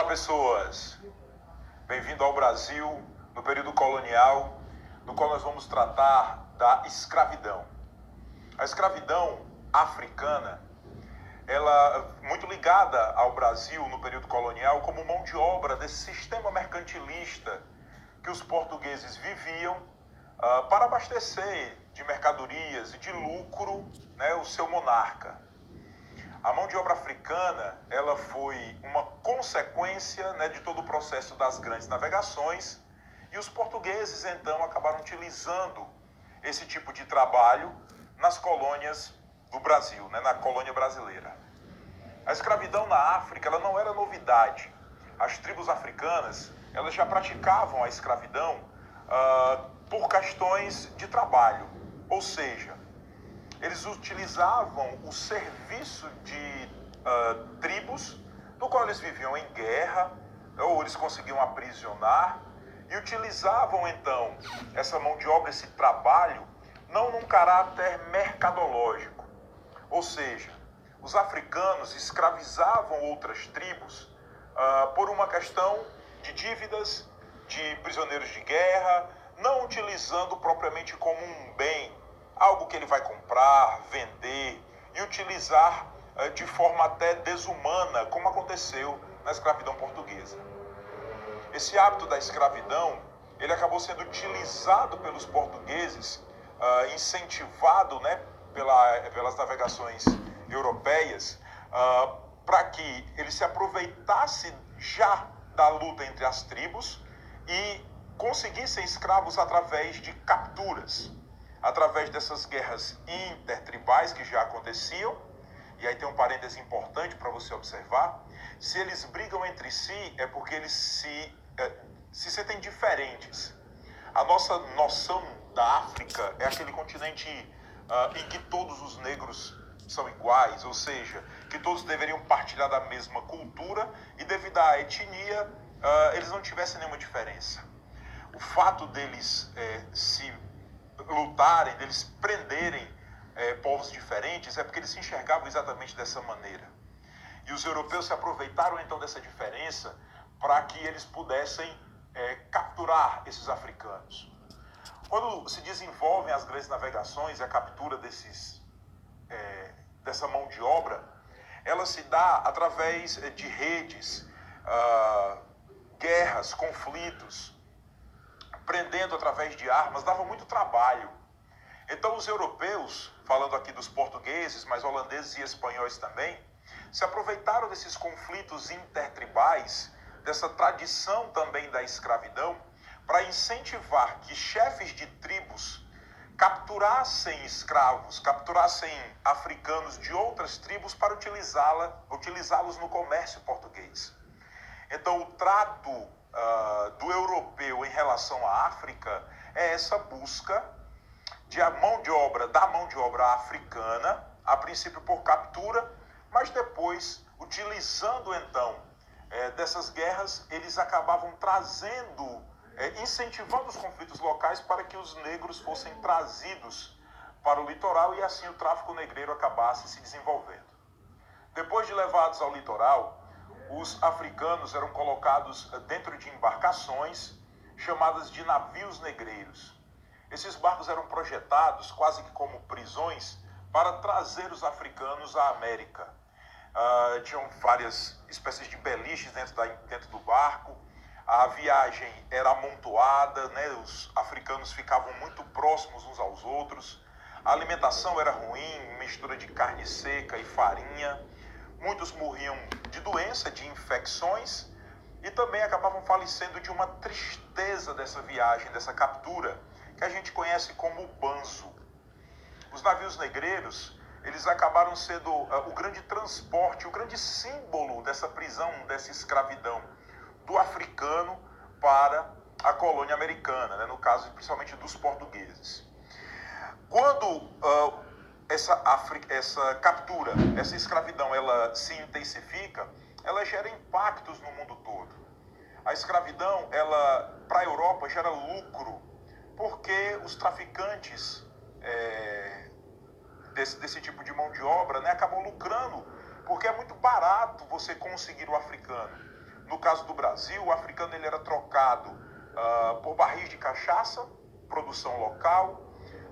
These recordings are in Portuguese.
pessoas! Bem-vindo ao Brasil, no período colonial, no qual nós vamos tratar da escravidão. A escravidão africana, ela muito ligada ao Brasil no período colonial como mão de obra desse sistema mercantilista que os portugueses viviam para abastecer de mercadorias e de lucro, né, o seu monarca. A mão de obra africana, ela foi uma consequência, né, de todo o processo das grandes navegações, e os portugueses então acabaram utilizando esse tipo de trabalho nas colônias do Brasil, né, na colônia brasileira. A escravidão na África, ela não era novidade. As tribos africanas, elas já praticavam a escravidão por questões de trabalho, ou seja, eles utilizavam o serviço de tribos, no qual eles viviam em guerra, ou eles conseguiam aprisionar, e utilizavam então essa mão de obra, esse trabalho, não num caráter mercadológico. Ou seja, os africanos escravizavam outras tribos por uma questão de dívidas, de prisioneiros de guerra, não utilizando propriamente como um bem, algo que ele vai comprar, vender e utilizar de forma até desumana, como aconteceu na escravidão portuguesa. Esse hábito da escravidão, ele acabou sendo utilizado pelos portugueses, incentivado, né, pelas navegações europeias, para que ele se aproveitasse já da luta entre as tribos e conseguissem escravos através de capturas, através dessas guerras intertribais que já aconteciam. E aí tem um parêntese importante para você observar: se eles brigam entre si, é porque eles se sentem diferentes. A nossa noção da África é aquele continente em que todos os negros são iguais, ou seja, que todos deveriam partilhar da mesma cultura e devido à etnia, eles não tivessem nenhuma diferença. O fato deles se lutarem, deles prenderem povos diferentes, é porque eles se enxergavam exatamente dessa maneira. E os europeus se aproveitaram então dessa diferença para que eles pudessem capturar esses africanos. Quando se desenvolvem as grandes navegações e a captura dessa mão de obra, ela se dá através de redes, guerras, conflitos, prendendo através de armas, dava muito trabalho. Então os europeus, falando aqui dos portugueses, mas holandeses e espanhóis também, se aproveitaram desses conflitos intertribais, dessa tradição também da escravidão, para incentivar que chefes de tribos capturassem escravos, capturassem africanos de outras tribos para utilizá-los no comércio português. Então o trato do europeu em relação à África é essa busca da mão de obra africana, a princípio por captura, mas depois, utilizando então dessas guerras, eles acabavam trazendo, incentivando os conflitos locais para que os negros fossem trazidos para o litoral e assim o tráfico negreiro acabasse se desenvolvendo. Depois de levados ao litoral, os africanos eram colocados dentro de embarcações chamadas de navios negreiros. Esses barcos eram projetados quase que como prisões para trazer os africanos à América. Tinham várias espécies de beliches dentro do barco. A viagem era amontoada, né? Os africanos ficavam muito próximos uns aos outros. A alimentação era ruim, mistura de carne seca e farinha. Muitos morriam de doença, de infecções, e também acabavam falecendo de uma tristeza dessa viagem, dessa captura, que a gente conhece como banzo. Os navios negreiros, eles acabaram sendo o grande transporte, o grande símbolo dessa prisão, dessa escravidão do africano para a colônia americana, né? No caso, principalmente dos portugueses. Quando essa captura, essa escravidão, ela se intensifica, ela gera impactos no mundo todo. A escravidão, ela, para a Europa, gera lucro, porque os traficantes desse tipo de mão de obra, né, acabam lucrando, porque é muito barato você conseguir o africano. No caso do Brasil, o africano ele era trocado por barris de cachaça, produção local,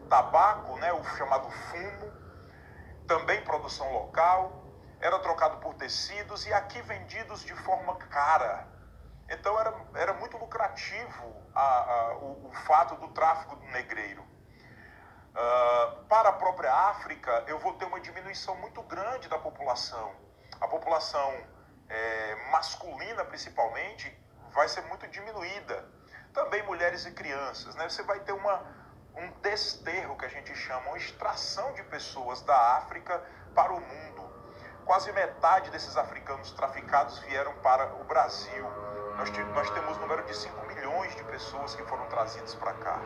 tabaco, né, o chamado fumo, também produção local, era trocado por tecidos e aqui vendidos de forma cara. Então era muito lucrativo o fato do tráfico do negreiro. Para a própria África, eu vou ter uma diminuição muito grande da população. A população masculina, principalmente, vai ser muito diminuída. Também mulheres e crianças, né? Você vai ter um desterro, que a gente chama, uma extração de pessoas da África para o mundo. Quase metade desses africanos traficados vieram para o Brasil. Nós temos um número de 5 milhões de pessoas que foram trazidas para cá.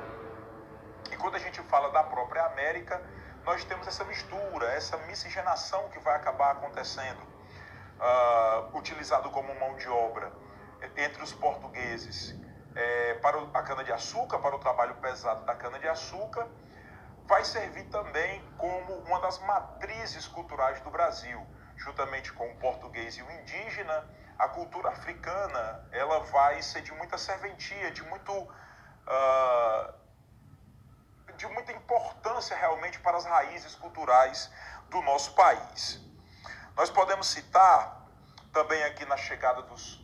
E quando a gente fala da própria América, nós temos essa mistura, essa miscigenação que vai acabar acontecendo, utilizado como mão de obra entre os portugueses para a cana-de-açúcar, para o trabalho pesado da cana-de-açúcar, vai servir também como uma das matrizes culturais do Brasil. Juntamente com o português e o indígena, a cultura africana ela vai ser de muita serventia, de muita importância realmente para as raízes culturais do nosso país. Nós podemos citar também aqui na chegada dos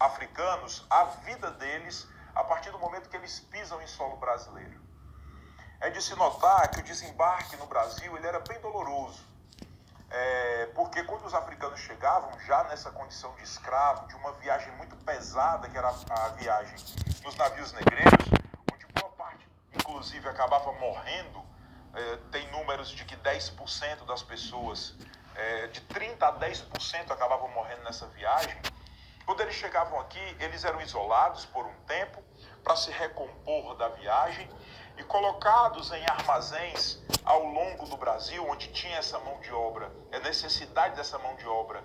africanos a vida deles a partir do momento que eles pisam em solo brasileiro. É de se notar que o desembarque no Brasil ele era bem doloroso. Porque quando os africanos chegavam já nessa condição de escravo, de uma viagem muito pesada, que era a viagem nos navios negreiros, onde boa parte, inclusive, acabava morrendo, tem números de que 10% das pessoas, de 30% a 10% acabavam morrendo nessa viagem. Quando eles chegavam aqui, eles eram isolados por um tempo para se recompor da viagem e colocados em armazéns ao longo do Brasil, onde tinha essa mão de obra, a necessidade dessa mão de obra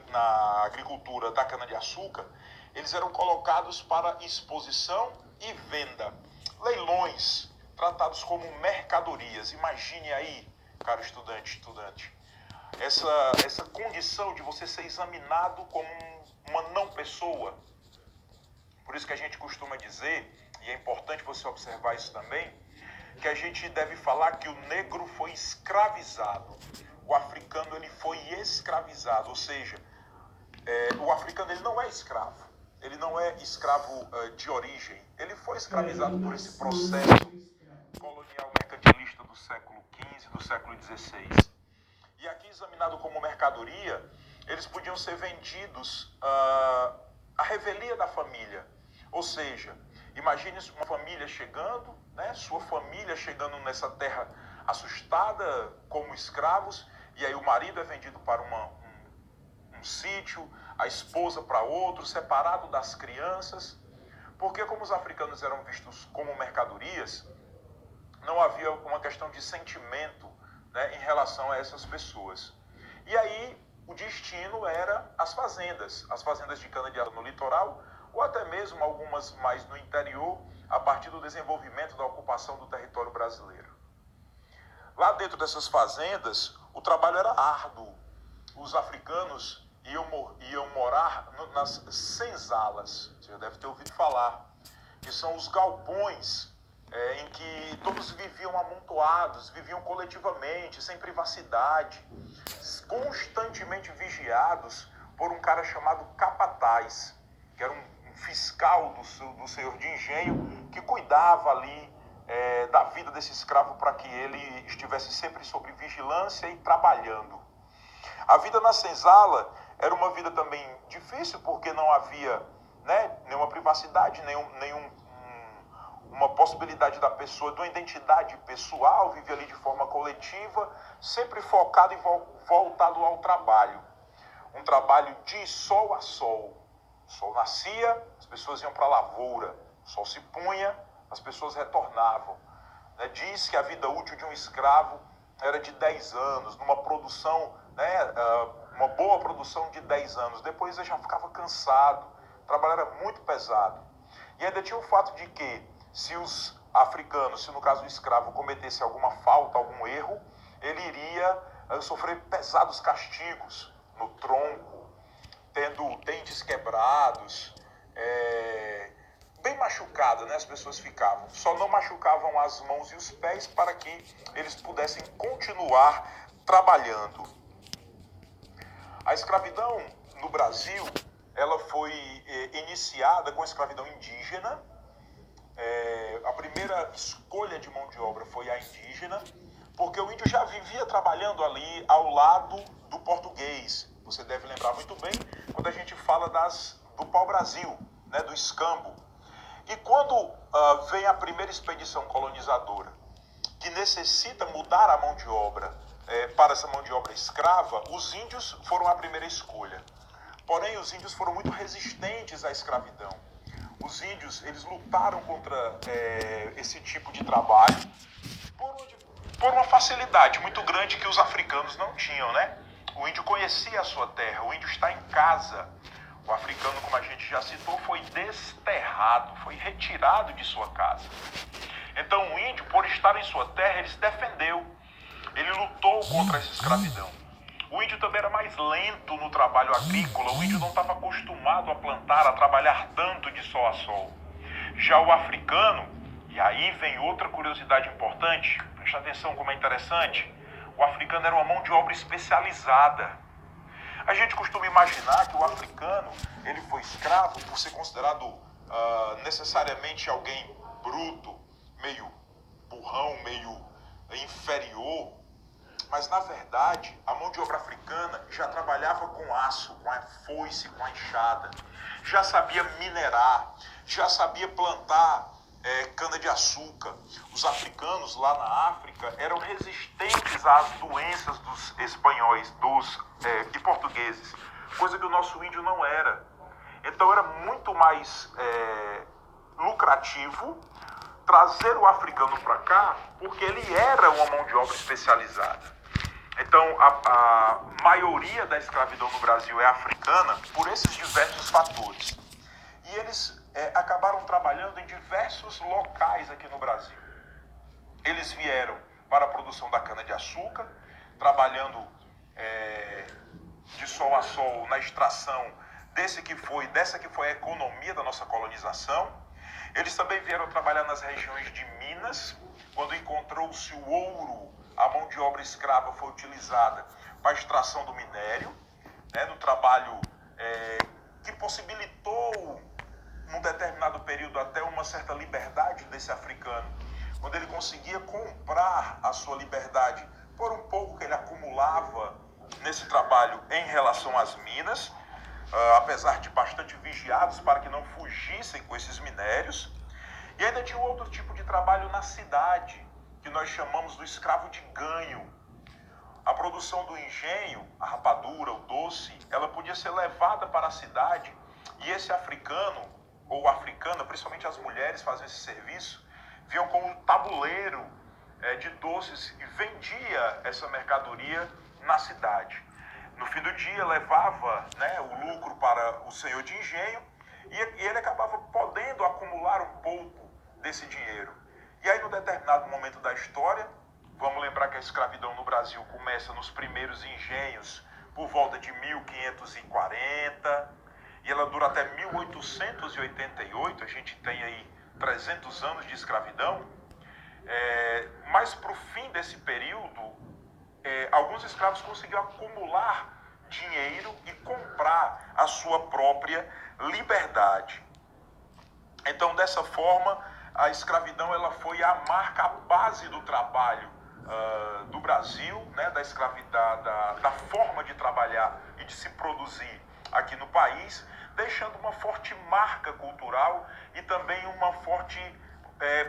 na agricultura da cana-de-açúcar, eles eram colocados para exposição e venda. Leilões, tratados como mercadorias. Imagine aí, caro estudante, essa condição de você ser examinado como uma não pessoa. Por isso que a gente costuma dizer, e é importante você observar isso também, que a gente deve falar que o negro foi escravizado, o africano ele foi escravizado, ou seja, o africano ele não é escravo, ele não é escravo de origem, ele foi escravizado por esse processo colonial mercantilista do século XV, do século XVI. E aqui examinado como mercadoria, eles podiam ser vendidos à revelia da família, ou seja, imagine uma família chegando, né, sua família chegando nessa terra assustada como escravos, e aí o marido é vendido para um sítio, a esposa para outro, separado das crianças, porque como os africanos eram vistos como mercadorias, não havia uma questão de sentimento, né, em relação a essas pessoas. E aí o destino era as fazendas de cana-de-açúcar no litoral, ou até mesmo algumas mais no interior, a partir do desenvolvimento da ocupação do território brasileiro. Lá dentro dessas fazendas, o trabalho era árduo. Os africanos iam morar nas senzalas, você já deve ter ouvido falar, que são os galpões em que todos viviam amontoados, viviam coletivamente, sem privacidade, constantemente vigiados por um cara chamado capataz, que era um fiscal do senhor de engenho, que cuidava ali da vida desse escravo para que ele estivesse sempre sob vigilância e trabalhando. A vida na senzala era uma vida também difícil, porque não havia, né, nenhuma privacidade, uma possibilidade da pessoa, de uma identidade pessoal, vivia ali de forma coletiva, sempre focado e voltado ao trabalho. Um trabalho de sol a sol. O sol nascia, as pessoas iam para a lavoura. O sol se punha, as pessoas retornavam. Diz que a vida útil de um escravo era de 10 anos, numa produção, uma boa produção de 10 anos. Depois ele já ficava cansado, o trabalho era muito pesado. E ainda tinha o fato de que, se os africanos, se no caso o escravo cometesse alguma falta, algum erro, ele iria sofrer pesados castigos no tronco, tendo dentes quebrados, bem machucada, né? As pessoas ficavam. Só não machucavam as mãos e os pés para que eles pudessem continuar trabalhando. A escravidão no Brasil, ela foi iniciada com a escravidão indígena. A primeira escolha de mão de obra foi a indígena, porque o índio já vivia trabalhando ali ao lado do português. Você deve lembrar muito bem quando a gente fala do pau-brasil, né, do escambo. E quando vem a primeira expedição colonizadora, que necessita mudar a mão de obra para essa mão de obra escrava, os índios foram a primeira escolha. Porém, os índios foram muito resistentes à escravidão. Os índios, eles lutaram contra esse tipo de trabalho por uma facilidade muito grande que os africanos não tinham, né? O índio conhecia a sua terra, o índio está em casa. O africano, como a gente já citou, foi desterrado, foi retirado de sua casa. Então o índio, por estar em sua terra, ele se defendeu. Ele lutou contra essa escravidão. O índio também era mais lento no trabalho agrícola. O índio não estava acostumado a plantar, a trabalhar tanto de sol a sol. Já o africano, e aí vem outra curiosidade importante, presta atenção como é interessante, o africano era uma mão de obra especializada. A gente costuma imaginar que o africano, ele foi escravo por ser considerado necessariamente alguém bruto, meio burrão, meio inferior. Mas, na verdade, a mão de obra africana já trabalhava com aço, com a foice, com a enxada. Já sabia minerar, já sabia plantar cana-de-açúcar. Os africanos lá na África eram resistentes às doenças dos espanhóis, e portugueses, coisa que o nosso índio não era. Então era muito mais lucrativo trazer o africano para cá, porque ele era uma mão de obra especializada. Então a maioria da escravidão no Brasil é africana por esses diversos fatores. E eles acabaram trabalhando em diversos locais aqui no Brasil. Eles vieram para a produção da cana-de-açúcar, trabalhando de sol a sol na extração dessa que foi a economia da nossa colonização. Eles também vieram trabalhar nas regiões de Minas, quando encontrou-se o ouro, a mão de obra escrava foi utilizada para a extração do minério, né, no trabalho que possibilitou, num determinado período, até uma certa liberdade desse africano, quando ele conseguia comprar a sua liberdade por um pouco que ele acumulava nesse trabalho em relação às minas, apesar de bastante vigiados para que não fugissem com esses minérios. E ainda tinha outro tipo de trabalho na cidade, que nós chamamos do escravo de ganho. A produção do engenho, a rapadura, o doce, ela podia ser levada para a cidade e esse africano ou africana, principalmente as mulheres faziam esse serviço, vinham com um tabuleiro de doces e vendia essa mercadoria na cidade. No fim do dia levava, né, o lucro para o senhor de engenho e ele acabava podendo acumular um pouco desse dinheiro. E aí, num determinado momento da história, vamos lembrar que a escravidão no Brasil começa nos primeiros engenhos por volta de 1540 e ela dura até 1888, a gente tem aí 300 anos de escravidão. Mas para o fim desse período, alguns escravos conseguiram acumular dinheiro e comprar a sua própria liberdade. Então, dessa forma, a escravidão ela foi a marca, a base do trabalho do Brasil, né, da forma de trabalhar e de se produzir aqui no país, deixando uma forte marca cultural e também uma forte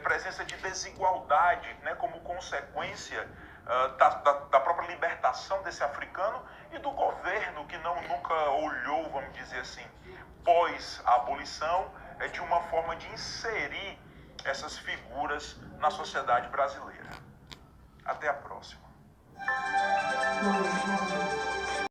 presença de desigualdade, né, como consequência da própria libertação desse africano e do governo que nunca olhou, vamos dizer assim, pós a abolição, de uma forma de inserir essas figuras na sociedade brasileira. Até a próxima.